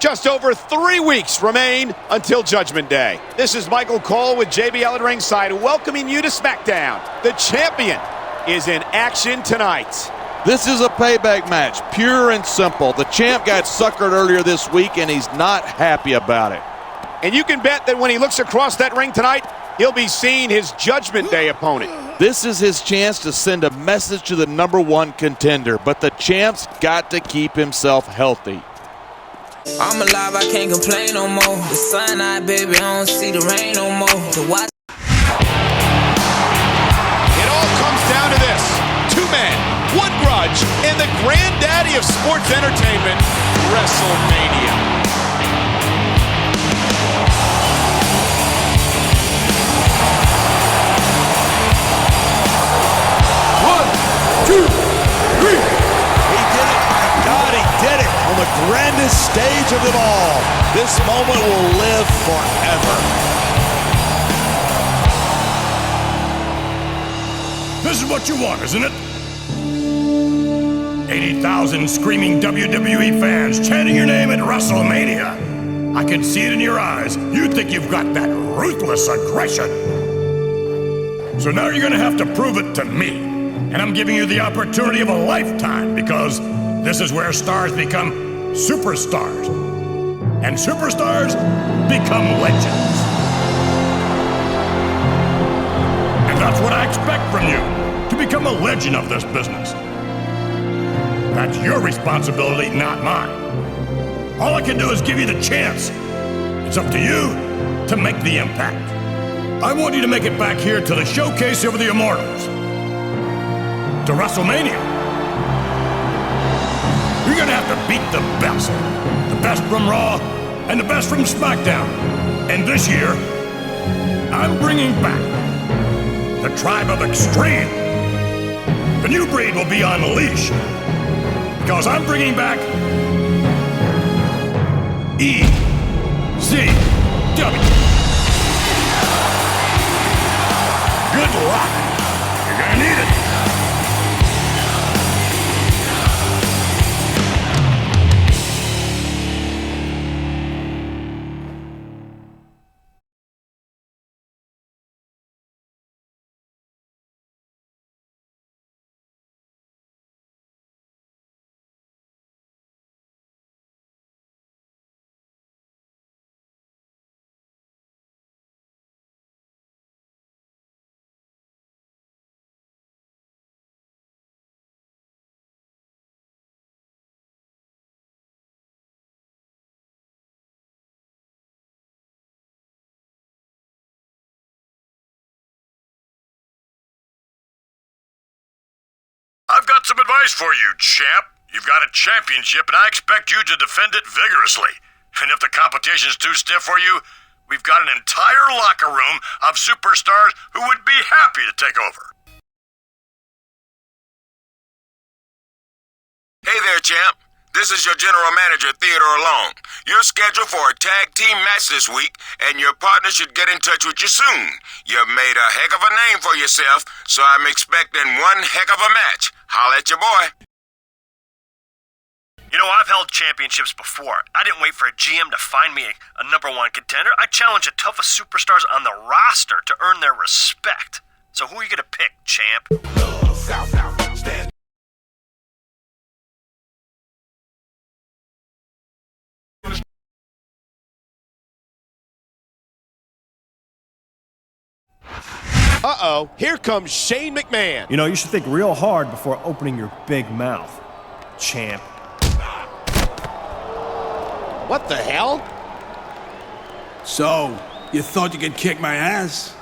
Just over 3 weeks remain until Judgment Day. This is Michael Cole with JBL at ringside, welcoming you to SmackDown. The champion is in action tonight. This is a payback match, pure and simple. The champ got suckered earlier this week, and he's not happy about it. And you can bet that when he looks across that ring tonight, he'll be seeing his Judgment Day opponent. This is his chance to send a message to the #1 contender, but the champ's got to keep himself healthy. I'm alive, I can't complain no more. The sun out, baby, I don't see the rain no more. The watch. It all comes down to this. 2 men, 1 grudge, and the granddaddy of sports entertainment, WrestleMania. On the grandest stage of them all, this moment will live forever. This is what you want, isn't it? 80,000 screaming WWE fans chanting your name at WrestleMania. I can see it in your eyes. You think you've got that ruthless aggression. So now you're gonna have to prove it to me. And I'm giving you the opportunity of a lifetime, because this is where stars become superstars. And superstars become legends. And that's what I expect from you, to become a legend of this business. That's your responsibility, not mine. All I can do is give you the chance. It's up to you to make the impact. I want you to make it back here to the showcase of the Immortals. To WrestleMania. You're gonna have to beat the best. The best from Raw and the best from SmackDown. And this year, I'm bringing back the Tribe of Extreme. The new breed will be on leash, because I'm bringing back ECW. Good luck. You're gonna need it. I've got some advice for you, champ. You've got a championship, and I expect you to defend it vigorously. And if the competition's too stiff for you, we've got an entire locker room of superstars who would be happy to take over. Hey there, champ. This is your general manager, Theodore Long. You're scheduled for a tag team match this week, and your partner should get in touch with you soon. You've made a heck of a name for yourself, so I'm expecting one heck of a match. Holla at your boy. You know, I've held championships before. I didn't wait for a GM to find me a #1 contender. I challenged the toughest superstars on the roster to earn their respect. So who are you going to pick, champ? Uh-oh, here comes Shane McMahon. You know, you should think real hard before opening your big mouth, champ. What the hell? So, you thought you could kick my ass?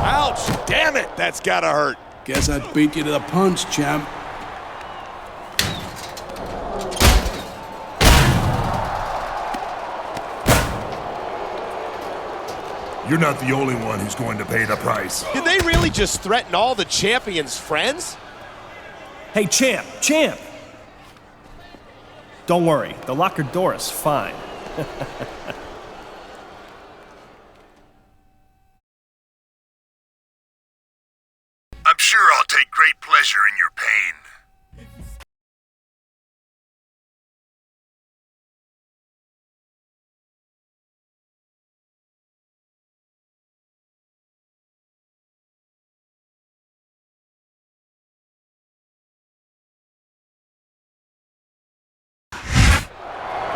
Ouch, damn it, that's gotta hurt. Guess I beat you to the punch, champ. You're not the only one who's going to pay the price. Did they really just threaten all the champion's friends? Hey, champ, champ! Don't worry, the locker door is fine. I'm sure I'll take great pleasure in your pain.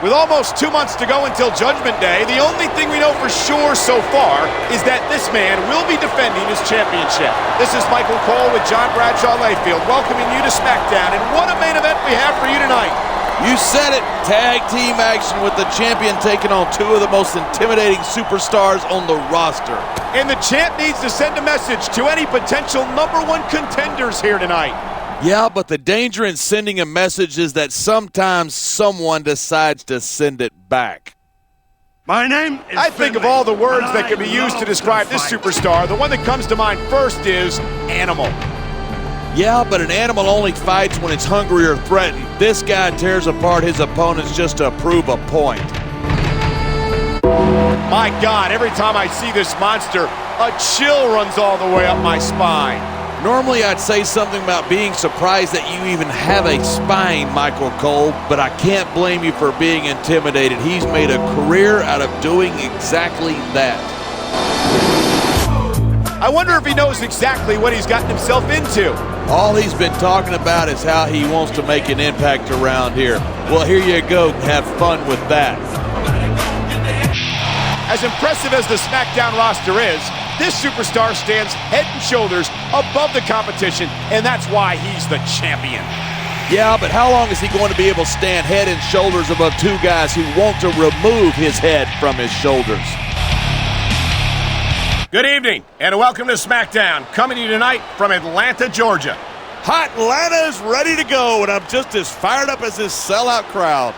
With almost 2 months to go until Judgment Day, the only thing we know for sure so far is that this man will be defending his championship. This is Michael Cole with John Bradshaw Layfield, welcoming you to SmackDown, and what a main event we have for you tonight. You said it, tag team action with the champion taking on two of the most intimidating superstars on the roster. And the champ needs to send a message to any potential #1 contenders here tonight. Yeah, but the danger in sending a message is that sometimes someone decides to send it back. My name is I think of all the words that could be used to describe this superstar, the one that comes to mind first is animal. Yeah, but an animal only fights when it's hungry or threatened. This guy tears apart his opponents just to prove a point. My God, every time I see this monster, a chill runs all the way up my spine. Normally I'd say something about being surprised that you even have a spine, Michael Cole, but I can't blame you for being intimidated. He's made a career out of doing exactly that. I wonder if he knows exactly what he's gotten himself into. All he's been talking about is how he wants to make an impact around here. Well, here you go. Have fun with that. As impressive as the SmackDown roster is, this superstar stands head and shoulders above the competition, and that's why he's the champion. Yeah, but how long is he going to be able to stand head and shoulders above two guys who want to remove his head from his shoulders? Good evening, and welcome to SmackDown, coming to you tonight from Atlanta, Georgia. Hot Atlanta is ready to go, and I'm just as fired up as this sellout crowd.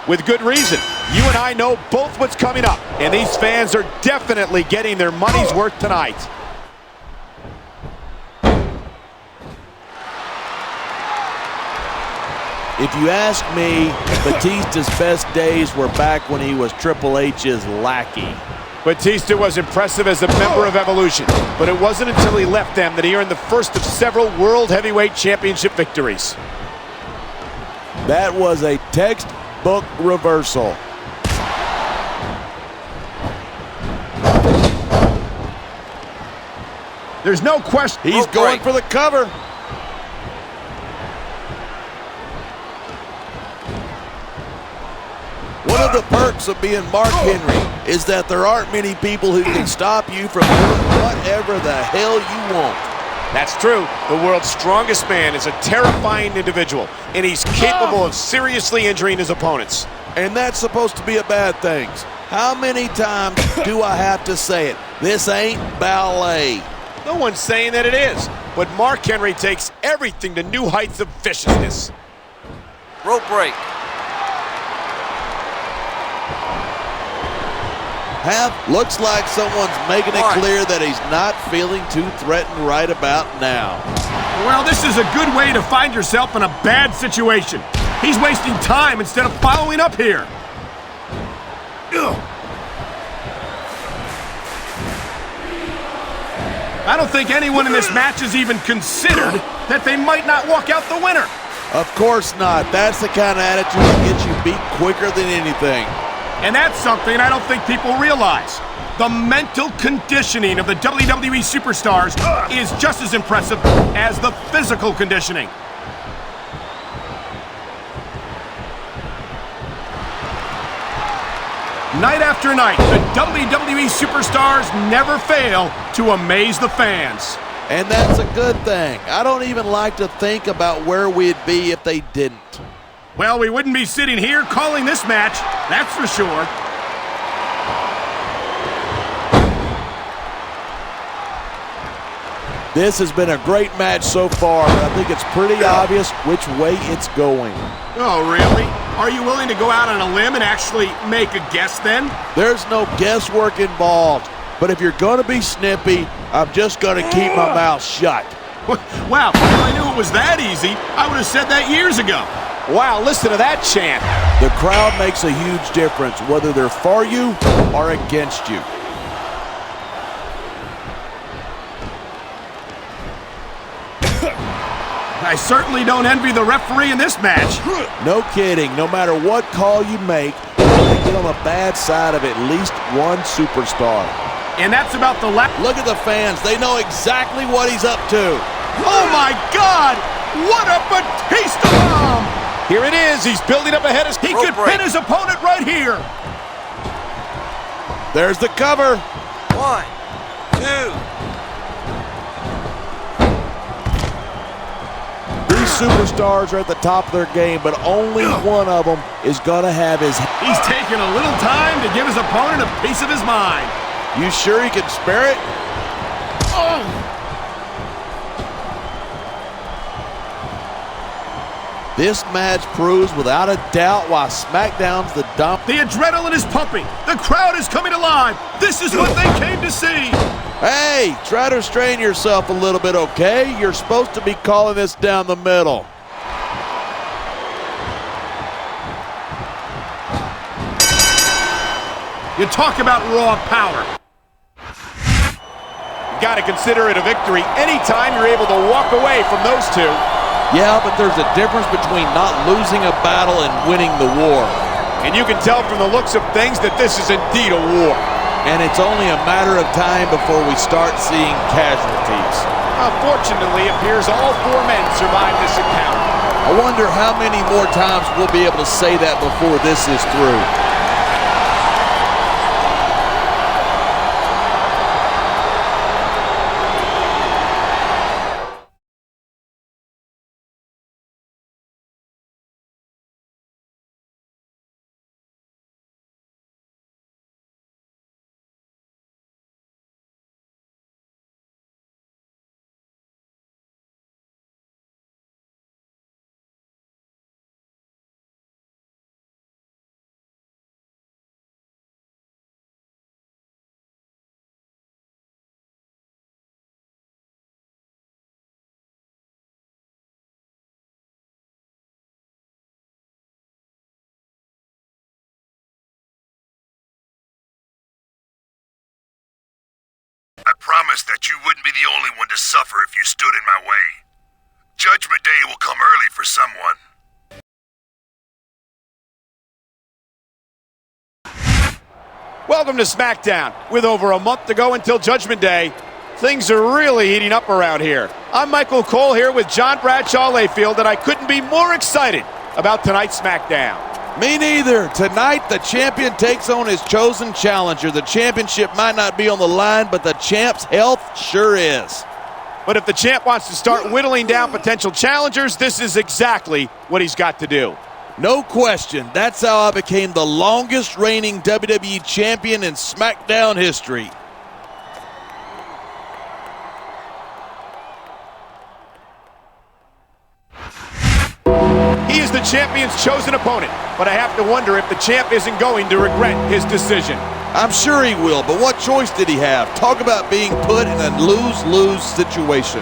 With good reason. You and I know both what's coming up, and these fans are definitely getting their money's worth tonight. If you ask me, Batista's best days were back when he was Triple H's lackey. Batista was impressive as a member of Evolution, but it wasn't until he left them that he earned the first of several World Heavyweight Championship victories. That was a textbook reversal. There's no question. He's going for the cover. One of the perks of being Mark Henry is that there aren't many people who can stop you from doing whatever the hell you want. That's true. The world's strongest man is a terrifying individual, and he's capable of seriously injuring his opponents. And that's supposed to be a bad thing. How many times do I have to say it? This ain't ballet. No one's saying that it is, but Mark Henry takes everything to new heights of viciousness. Rope break. Looks like someone's making it clear that he's not feeling too threatened right about now. Well, this is a good way to find yourself in a bad situation. He's wasting time instead of following up here. I don't think anyone in this match has even considered that they might not walk out the winner. Of course not. That's the kind of attitude that gets you beat quicker than anything. And that's something I don't think people realize. The mental conditioning of the WWE superstars is just as impressive as the physical conditioning. Night after night, the WWE superstars never fail to amaze the fans. And that's a good thing. I don't even like to think about where we'd be if they didn't. Well, we wouldn't be sitting here calling this match, that's for sure. This has been a great match so far, but I think it's pretty obvious which way it's going. Oh, really? Are you willing to go out on a limb and actually make a guess then? There's no guesswork involved, but if you're going to be snippy, I'm just going to keep my mouth shut. Wow, if I knew it was that easy, I would have said that years ago. Wow, listen to that chant. The crowd makes a huge difference, whether they're for you or against you. I certainly don't envy the referee in this match. No kidding. No matter what call you make, you're going to get on the bad side of at least one superstar. And that's about the last. Look at the fans. They know exactly what he's up to. Oh, my God! What a Batista bomb! Here it is. He's building up ahead. He could pin his opponent right here. There's the cover. 1, 2. These superstars are at the top of their game, but only one of them is going to have his... He's taking a little time to give his opponent a piece of his mind. You sure he can spare it? This match proves without a doubt why SmackDown's the dump. The adrenaline is pumping. The crowd is coming alive. This is what they came to see. Hey, try to restrain yourself a little bit, okay? You're supposed to be calling this down the middle. You talk about raw power. You got to consider it a victory anytime you're able to walk away from those two. Yeah, but there's a difference between not losing a battle and winning the war. And you can tell from the looks of things that this is indeed a war. And it's only a matter of time before we start seeing casualties. Unfortunately, it appears all 4 men survived this encounter. I wonder how many more times we'll be able to say that before this is through. I promised that you wouldn't be the only one to suffer if you stood in my way. Judgment Day will come early for someone. Welcome to SmackDown. With over a month to go until Judgment Day, things are really heating up around here. I'm Michael Cole here with John Bradshaw Layfield, and I couldn't be more excited about tonight's SmackDown. Me neither. Tonight, the champion takes on his chosen challenger. The championship might not be on the line, but the champ's health sure is. But if the champ wants to start whittling down potential challengers, this is exactly what he's got to do. No question. That's how I became the longest reigning WWE champion in SmackDown history. He is the champion's chosen opponent, but I have to wonder if the champ isn't going to regret his decision. I'm sure he will, but what choice did he have? Talk about being put in a lose-lose situation.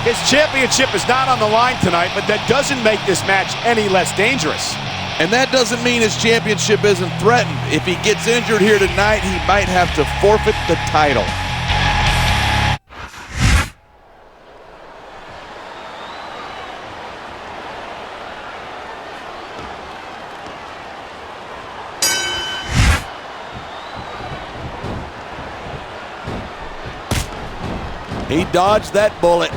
His championship is not on the line tonight, but that doesn't make this match any less dangerous. And that doesn't mean his championship isn't threatened. If he gets injured here tonight, he might have to forfeit the title. He dodged that bullet.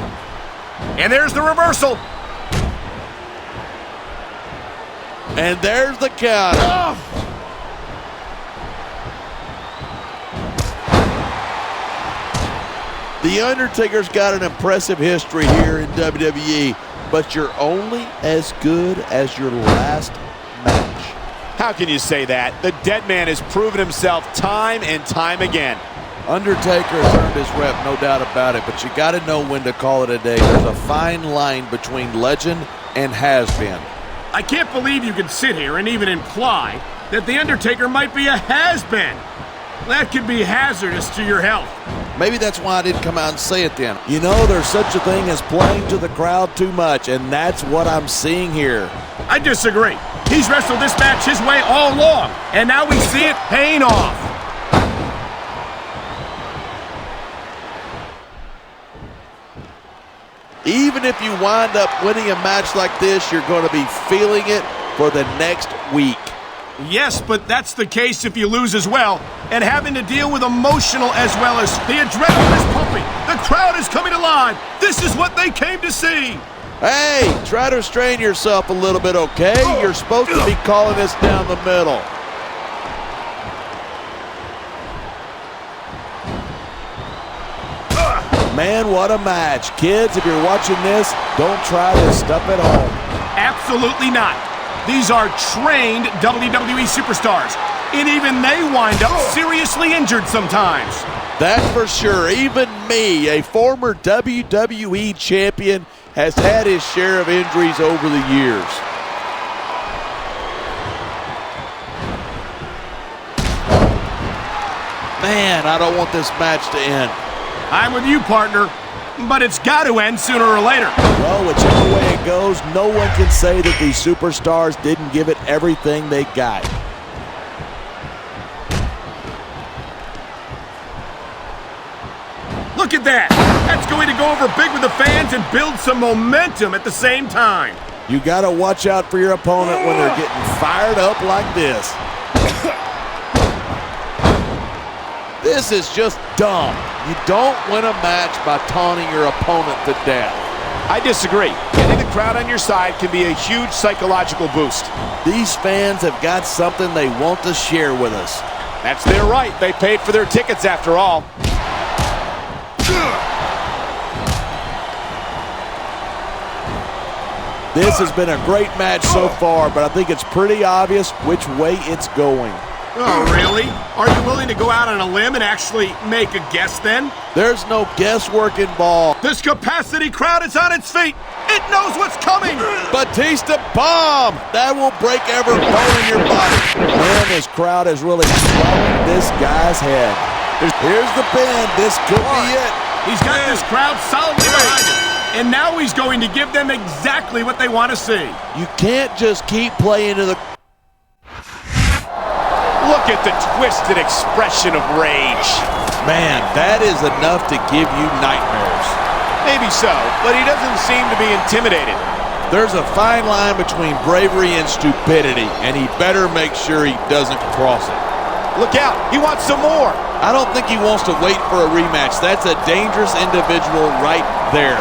And there's the reversal. And there's the count. Oh. The Undertaker's got an impressive history here in WWE, but you're only as good as your last match. How can you say that? The dead man has proven himself time and time again. Undertaker has earned his rep, no doubt about it, but you got to know when to call it a day. There's a fine line between legend and has-been. I can't believe you can sit here and even imply that The Undertaker might be a has-been. That could be hazardous to your health. Maybe that's why I didn't come out and say it then. You know, there's such a thing as playing to the crowd too much, and that's what I'm seeing here. I disagree. He's wrestled this match his way all along, and now we see it paying off. Even if you wind up winning a match like this, you're going to be feeling it for the next week. Yes, but that's the case if you lose as well, and having to deal with emotional as well as the adrenaline is pumping. The crowd is coming alive. This is what they came to see. Hey, try to restrain yourself a little bit, okay? You're supposed to be calling this down the middle. Man, what a match. Kids, if you're watching this, don't try this stuff at home. Absolutely not. These are trained WWE superstars, and even they wind up seriously injured sometimes. That's for sure. Even me, a former WWE champion, has had his share of injuries over the years. Man, I don't want this match to end. I'm with you, partner, but it's got to end sooner or later. Well, whichever way it goes, no one can say that these superstars didn't give it everything they got. Look at that. That's going to go over big with the fans and build some momentum at the same time. You got to watch out for your opponent when they're getting fired up like this. This is just dumb. You don't win a match by taunting your opponent to death. I disagree. Getting the crowd on your side can be a huge psychological boost. These fans have got something they want to share with us. That's their right. They paid for their tickets after all. This has been a great match so far, but I think it's pretty obvious which way it's going. Oh, really? Are you willing to go out on a limb and actually make a guess then? There's no guesswork involved. This capacity crowd is on its feet. It knows what's coming. Batista bomb! That will break every bone in your body. Man, this crowd is really swallowing this guy's head. Here's the pin. This could be it. He's got this crowd solidly behind him. And now he's going to give them exactly what they want to see. You can't just keep playing to the... Look at the twisted expression of rage. Man, that is enough to give you nightmares. Maybe so, but he doesn't seem to be intimidated. There's a fine line between bravery and stupidity, and he better make sure he doesn't cross it. Look out, he wants some more. I don't think he wants to wait for a rematch. That's a dangerous individual right there.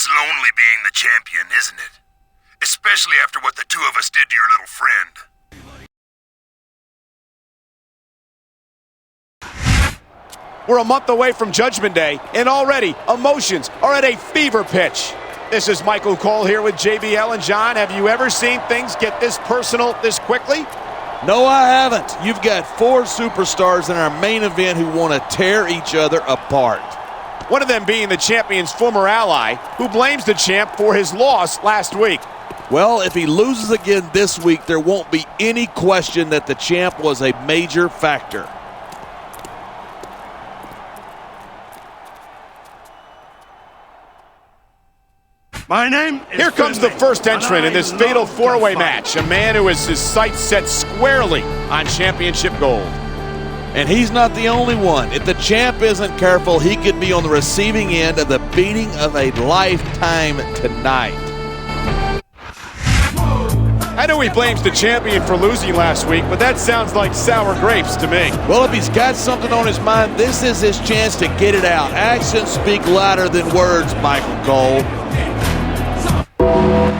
It's lonely being the champion, isn't it? Especially after what the two of us did to your little friend. We're a month away from Judgment Day, and already emotions are at a fever pitch. This is Michael Cole here with JBL and John. Have you ever seen things get this personal this quickly? No, I haven't. You've got 4 superstars in our main event who want to tear each other apart. One of them being the champion's former ally, who blames the champ for his loss last week. Well, if he loses again this week, there won't be any question that the champ was a major factor. My name is Here comes the first entrant in this fatal 4-way match, a man who has his sights set squarely on championship gold. And he's not the only one. If the champ isn't careful, he could be on the receiving end of the beating of a lifetime tonight. I know he blames the champion for losing last week, but that sounds like sour grapes to me. Well, if he's got something on his mind, this is his chance to get it out. Actions speak louder than words, Michael Cole.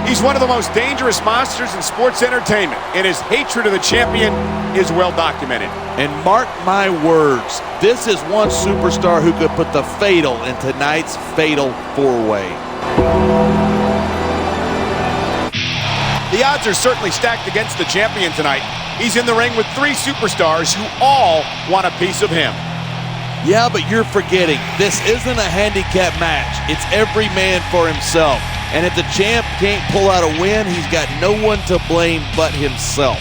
He's one of the most dangerous monsters in sports entertainment, and his hatred of the champion is well documented. And mark my words, this is one superstar who could put the fatal in tonight's fatal 4-way. The odds are certainly stacked against the champion tonight. He's in the ring with 3 superstars who all want a piece of him. Yeah, but you're forgetting, this isn't a handicap match. It's every man for himself. And if the champ can't pull out a win, he's got no one to blame but himself.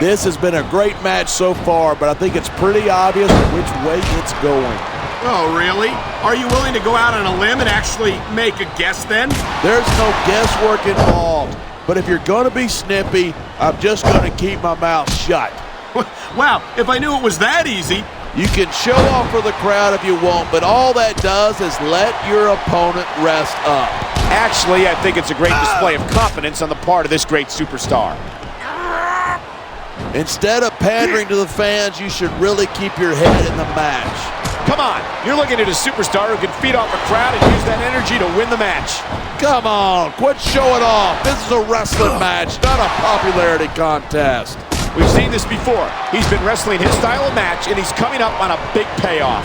This has been a great match so far, but I think it's pretty obvious which way it's going. Oh, really? Are you willing to go out on a limb and actually make a guess then? There's no guesswork involved. But if you're going to be snippy, I'm just going to keep my mouth shut. Wow, if I knew it was that easy. You can show off for the crowd if you want, but all that does is let your opponent rest up. Actually, I think it's a great display of confidence on the part of this great superstar. Instead of pandering to the fans, you should really keep your head in the match. Come on, you're looking at a superstar who can feed off a crowd and use that energy to win the match. Come on, quit showing off. This is a wrestling match, not a popularity contest. We've seen this before. He's been wrestling his style of match, and he's coming up on a big payoff.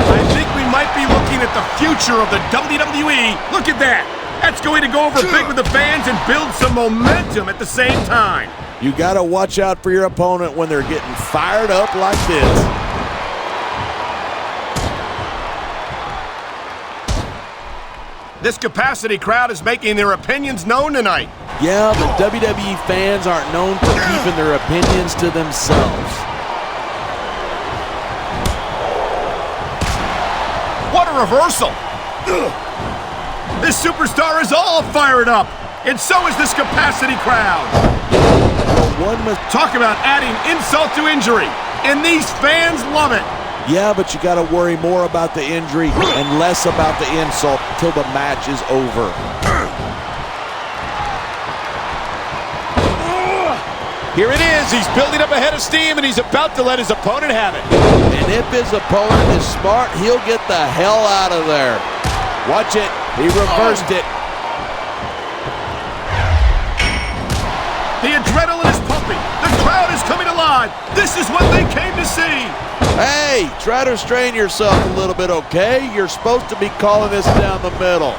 I think we might be looking at the future of the WWE. Look at that. That's going to go over big with the fans and build some momentum at the same time. You got to watch out for your opponent when they're getting fired up like this. This capacity crowd is making their opinions known tonight. Yeah, the WWE fans aren't known for keeping their opinions to themselves. What a reversal! This superstar is all fired up, and so is this capacity crowd. Talk about adding insult to injury, and these fans love it. Yeah, but you got to worry more about the injury and less about the insult till the match is over. Here it is. He's building up a head of steam, and he's about to let his opponent have it. And if his opponent is smart, he'll get the hell out of there. Watch it. He reversed it. The adrenaline is pumping. The crowd is coming alive. This is what they came to see. Hey, try to restrain yourself a little bit, okay? You're supposed to be calling this down the middle.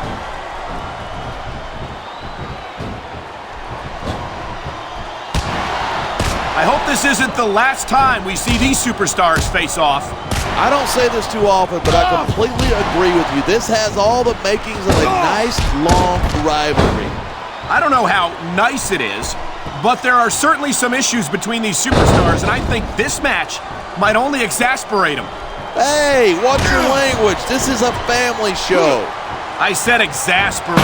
I hope this isn't the last time we see these superstars face off. I don't say this too often, but I completely agree with you. This has all the makings of a nice, long rivalry. I don't know how nice it is, but there are certainly some issues between these superstars, and I think this match might only exasperate them. Hey, watch your language. This is a family show. I said exasperate.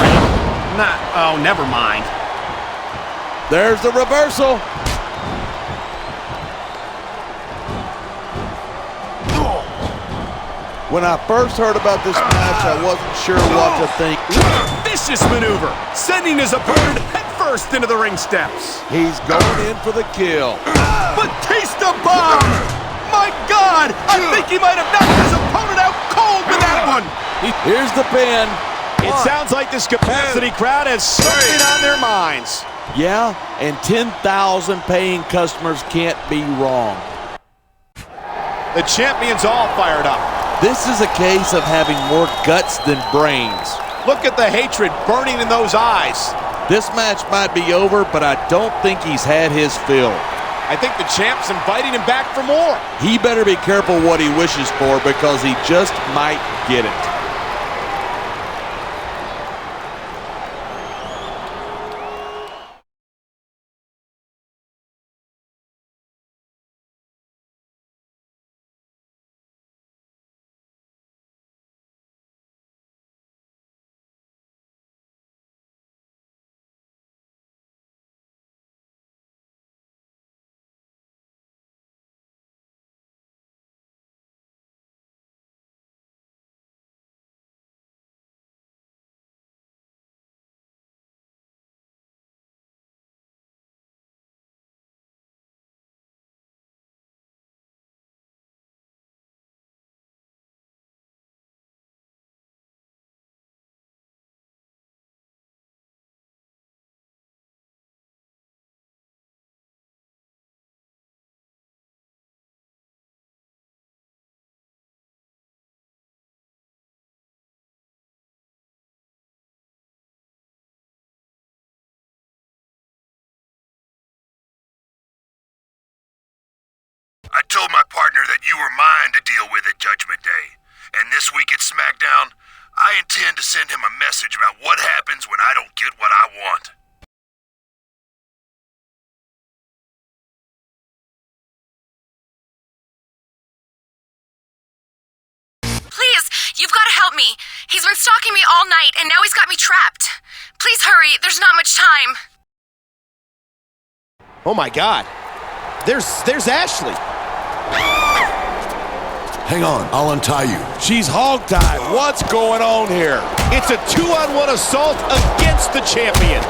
Oh, never mind. There's the reversal. When I first heard about this match, I wasn't sure what to think. Vicious maneuver, sending his opponent headfirst into the ring steps. He's going in for the kill. Batista bomb! My God! I think he might have knocked his opponent out cold with that one. Here's the pin. It sounds like this capacity crowd has something on their minds. Yeah, and 10,000 paying customers can't be wrong. The champion's all fired up. This is a case of having more guts than brains. Look at the hatred burning in those eyes. This match might be over, but I don't think he's had his fill. I think the champ's inviting him back for more. He better be careful what he wishes for because he just might get it. I told my partner that you were mine to deal with at Judgment Day. And this week at SmackDown, I I intend to send him a message about what happens when I don't get what I want. Please, you've got to help me. He's been stalking me all night, and now he's got me trapped. Please hurry, there's not much time. Oh my God. There's Ashley. Hang on, I'll untie you. She's hog-tied. What's going on here? It's a 2-on-1 assault against the champion.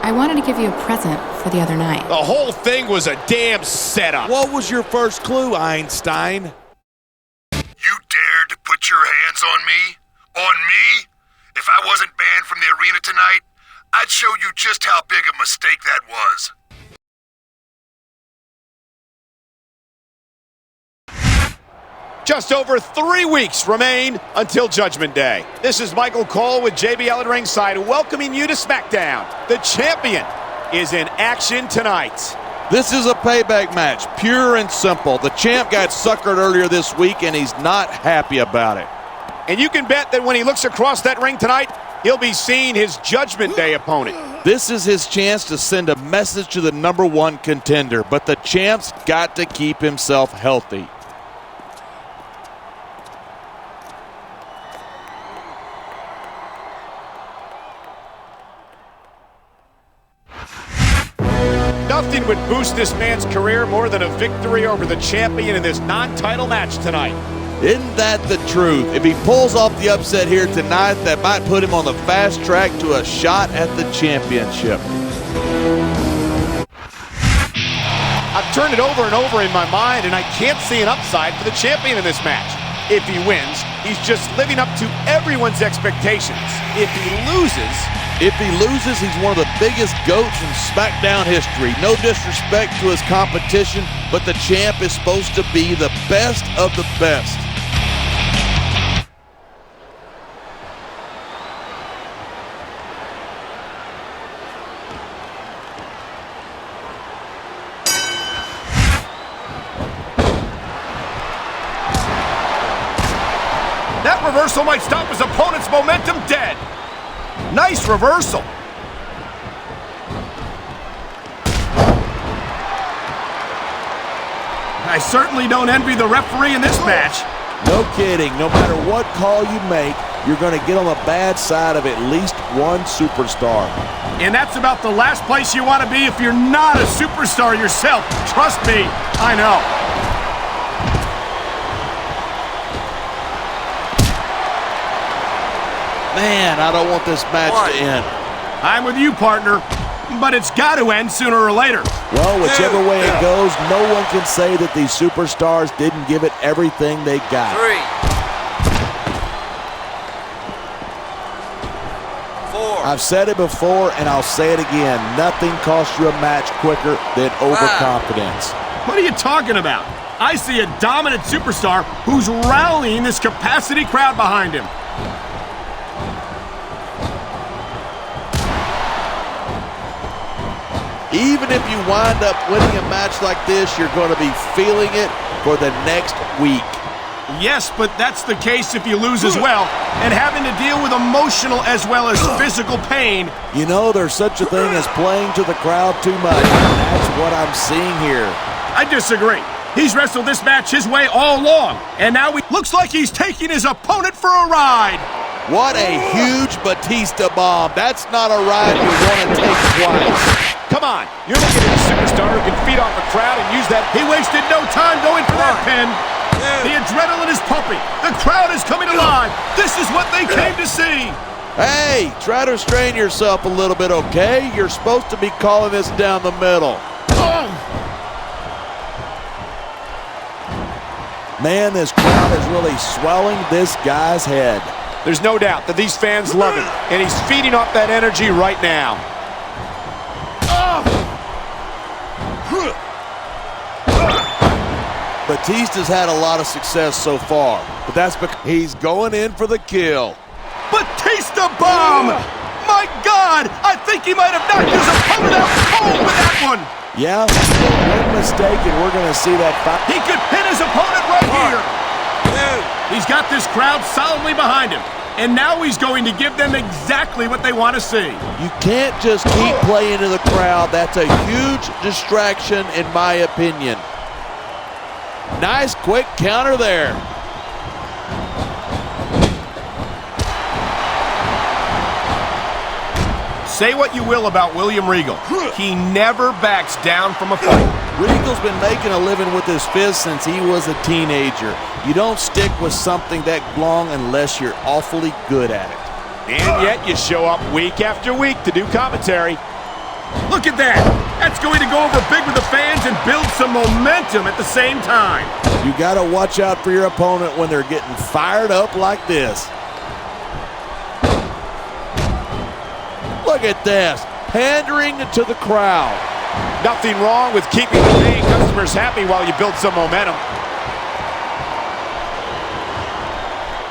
I wanted to give you a present for the other night. The whole thing was a damn setup. What was your first clue, Einstein? You dared to put your hands on me? On me? If I wasn't banned from the arena tonight, I'd show you just how big a mistake that was. Just over 3 weeks remain until Judgment Day. This is Michael Cole with JBL at ringside, welcoming you to SmackDown. The champion is in action tonight. This is a payback match, pure and simple. The champ got suckered earlier this week, and he's not happy about it. And you can bet that when he looks across that ring tonight, he'll be seeing his Judgment Day opponent. This is his chance to send a message to the #1 contender, but the champ's got to keep himself healthy. Nothing would boost this man's career more than a victory over the champion in this non-title match tonight. Isn't that the truth? If he pulls off the upset here tonight, that might put him on the fast track to a shot at the championship. I've turned it over and over in my mind, and I can't see an upside for the champion in this match. If he wins, he's just living up to everyone's expectations. If he loses, he's one of the biggest goats in SmackDown history. No disrespect to his competition, but the champ is supposed to be the best of the best. That reversal might stop his opponent's momentum dead. Nice reversal. I certainly don't envy the referee in this match. No kidding. No matter what call you make, you're going to get on the bad side of at least one superstar. And that's about the last place you want to be if you're not a superstar yourself. Trust me, I know. Man, I don't want this match to end. I'm with you, partner, but it's got to end sooner or later. Well, whichever way it goes, no one can say that these superstars didn't give it everything they got. 3, 4. I've said it before, and I'll say it again. Nothing costs you a match quicker than overconfidence. What are you talking about? I see a dominant superstar who's rallying this capacity crowd behind him. Even if you wind up winning a match like this, you're going to be feeling it for the next week. Yes, but that's the case if you lose as well, and having to deal with emotional as well as physical pain. You know, there's such a thing as playing to the crowd too much, and that's what I'm seeing here. I disagree. He's wrestled this match his way all along, and now he looks like he's taking his opponent for a ride. What a huge Batista bomb. That's not a ride you want to take twice. come on. You're looking at a superstar who can feed off a crowd and use that. He wasted no time going for that pin. The adrenaline is pumping. The crowd is coming alive. This is what they came to see. Hey, try to restrain yourself a little bit, okay? You're supposed to be calling this down the middle. Man, this crowd is really swelling this guy's head. There's no doubt that these fans love him, and he's feeding off that energy right now. Batista's had a lot of success so far, but that's because he's going in for the kill. Batista bomb! My God! I think he might have knocked his opponent out cold with that one! Yeah, one mistake and we're going to see that fight. He could pin his opponent right here! He's got this crowd solidly behind him, and now he's going to give them exactly what they want to see. You can't just keep playing to the crowd. That's a huge distraction in my opinion. Nice quick counter there. Say what you will about William Regal. He never backs down from a fight. Regal's been making a living with his fist since he was a teenager. You don't stick with something that long unless you're awfully good at it. And yet you show up week after week to do commentary. Look at that! That's going to go over big with the fans and build some momentum at the same time. You got to watch out for your opponent when they're getting fired up like this. Look at this, pandering to the crowd. Nothing wrong with keeping the paying customers happy while you build some momentum.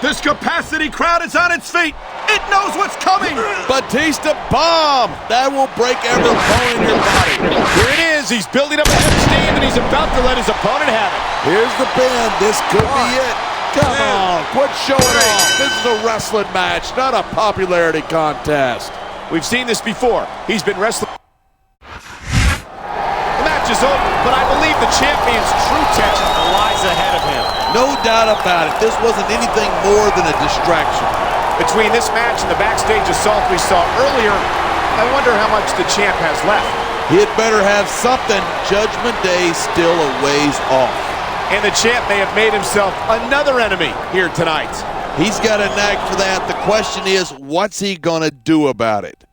This capacity crowd is on its feet. It knows what's coming. Batista bomb. That will break every bone in your body. Here it is. He's building up a head of steam, and he's about to let his opponent have it. Here's the pin. This could be it. Come on, quit showing off. This is a wrestling match, not a popularity contest. We've seen this before. He's been wrestling. The match is over, but I believe the champion's true test lies ahead of him. No doubt about it. This wasn't anything more than a distraction. Between this match and the backstage assault we saw earlier, I wonder how much the champ has left. He'd better have something. Judgment Day still a ways off. And the champ may have made himself another enemy here tonight. He's got a knack for that. The question is, what's he gonna do about it?